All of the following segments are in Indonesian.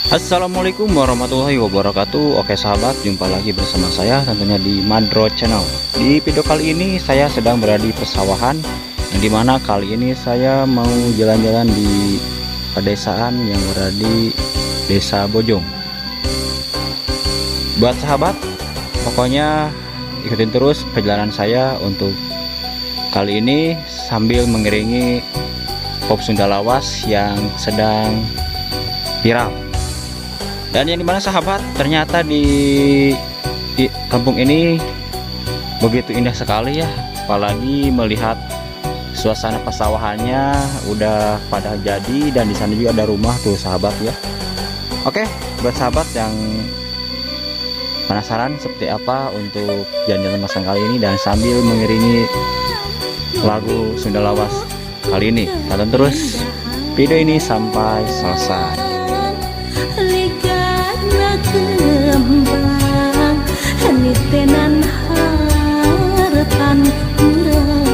Assalamualaikum warahmatullahi wabarakatuh. Oke sahabat, jumpa lagi bersama saya tentunya di Madro Channel. Di video kali ini saya sedang berada di persawahan, yang dimana kali ini saya mau jalan-jalan di pedesaan yang berada di Desa Bojong. Buat sahabat, pokoknya ikutin terus perjalanan saya untuk kali ini sambil mengiringi pop Sunda lawas yang sedang viral. Dan yang dimana sahabat, ternyata di kampung ini begitu indah sekali ya, apalagi melihat suasana persawahannya udah pada jadi, dan di sana juga ada rumah tuh sahabat ya. Oke, buat sahabat yang penasaran seperti apa untuk jalan-jalan masang kali ini dan sambil mengiringi lagu Sunda lawas kali ini, tonton terus video ini sampai selesai. Kembang henitenan harapan kurang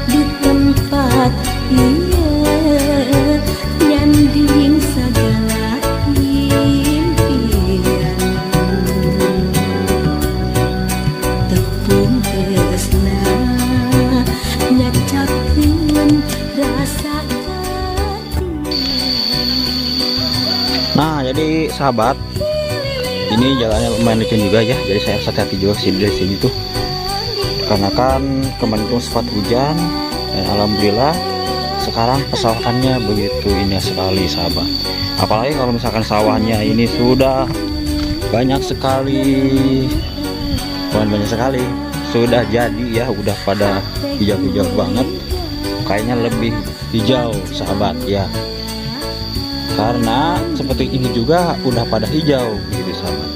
di tempat ieu nyanding sagala impian tepung tresna nyacakeun rasa. Nah, jadi sahabat, ini jalannya lumayan licin juga ya. Jadi saya harus hati-hati juga dari sini tuh, karena kan kemarin itu sempat hujan, dan alhamdulillah sekarang pesawahannya begitu indah sekali sahabat. Apalagi kalau misalkan sawahnya ini sudah banyak sekali, sudah jadi ya, udah pada hijau-hijau banget, kayaknya lebih hijau sahabat ya. Karena seperti ini juga udah pada hijau gitu sahabat.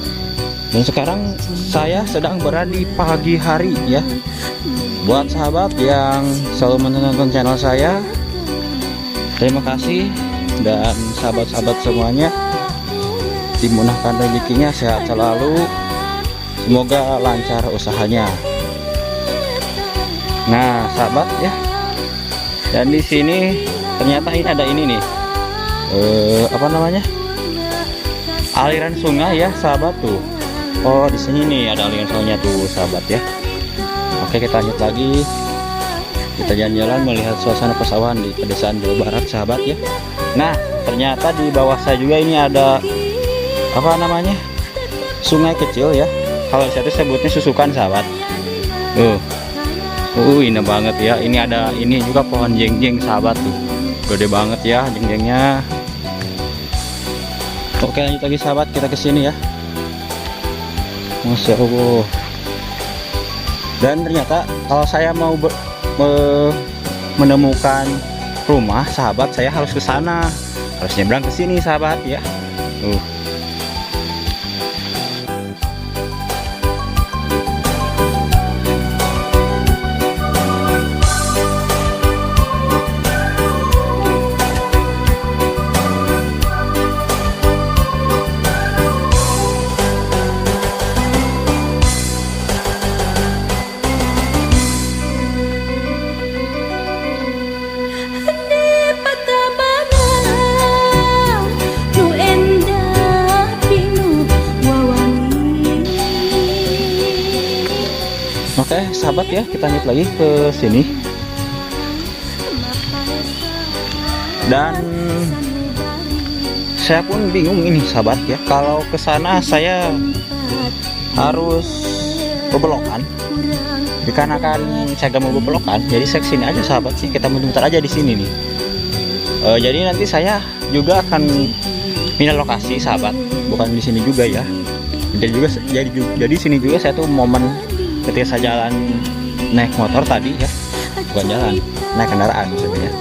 Dan sekarang saya sedang berada di pagi hari ya. Buat sahabat yang selalu menonton channel saya, terima kasih. Dan sahabat-sahabat semuanya dimudahkan rezekinya, sehat selalu, semoga lancar usahanya. Nah sahabat ya, dan di sini ternyata ini ada ini nih, apa namanya, aliran sungai ya sahabat tuh. Oh di sini nih ada aliran sungainya tuh sahabat ya. Oke, kita lanjut lagi, kita jalan-jalan melihat suasana persawahan di pedesaan Jawa Barat sahabat ya. Nah ternyata di bawah saya juga ini ada apa namanya, sungai kecil ya, kalau saya tuh sebutnya susukan sahabat. Indah banget ya. Ini ada ini juga pohon jengjeng sahabat tuh, gede banget ya jengjengnya. Oke, lanjut lagi sahabat, kita ke sini ya. Masya Allah. Dan ternyata kalau saya mau menemukan rumah sahabat, saya harus ke sana, harus nyebrang ke sini sahabat ya. Oke sahabat ya, kita lanjut lagi ke sini. Dan saya pun bingung ini sahabat ya, kalau ke sana saya harus bebelokan. Dikarenakan saya gak mau bebelokan, jadi saya kesini aja sahabat sih, kita muter aja di sini nih. Jadi nanti saya juga akan pindah lokasi sahabat, bukan di sini juga ya. Jadi sini juga saya tuh momen ketika saya jalan naik motor tadi ya, bukan jalan, naik kendaraan maksudnya,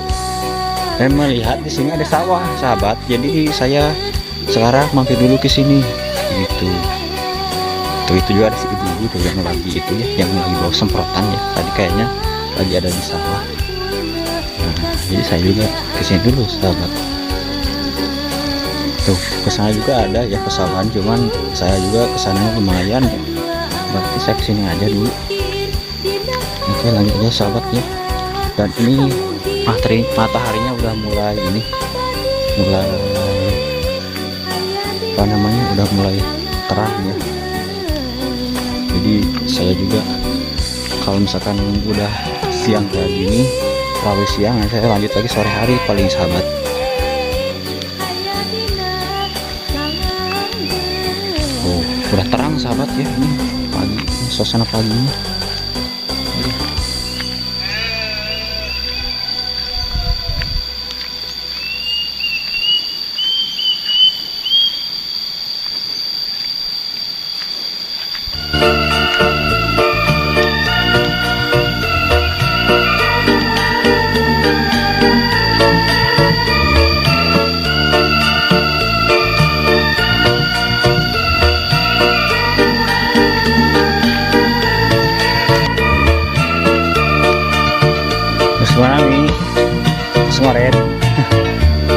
dan melihat di sini ada sawah sahabat. Jadi saya sekarang mampir dulu ke sini gitu. Tuh itu juga ada si ibu-ibu tuh yang lagi itu ya, yang lagi bawa semprotan ya, tadi kayaknya lagi ada di sawah. Nah, jadi saya juga ke sini dulu sahabat. Tuh kesana juga ada ya pesawahan, cuman saya juga kesananya lumayan ya. Berarti saya kesini aja dulu. Oke, lanjut aja sahabat ya. Dan ini mataharinya udah mulai ini mulai apa namanya, udah mulai terang ya. Jadi saya juga kalau misalkan udah siang kayak gini, terlalu siang, saya lanjut lagi sore hari paling sahabat. Oh, udah terang sahabat ya, ini pagi, suasana paginya. Terus gimana nih? Semarin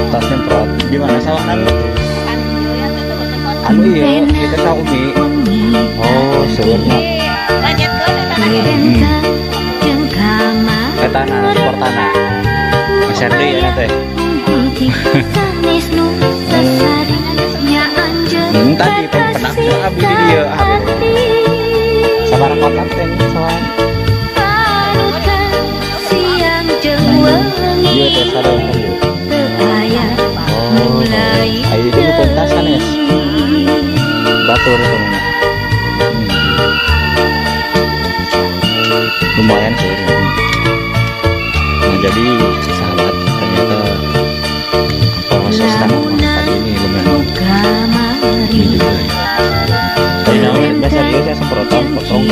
tas nyemprot gimana sawah anu? Anu iya, kita tahu nih. Oh, sebenarnya. Ketana, sport tanah. Mas Herdi ya teh. Tadi pernah abdi dia. Sabar kontak teh sama. Iya teh sadar kan. Oh, ayo dulu pentasan ya. Batur teman. Lumayan sih. Nah jadi sahabat, ternyata proses tanaman pagi ini lumayan ini juga ya. Tapi namanya biasa dia semprotan potong.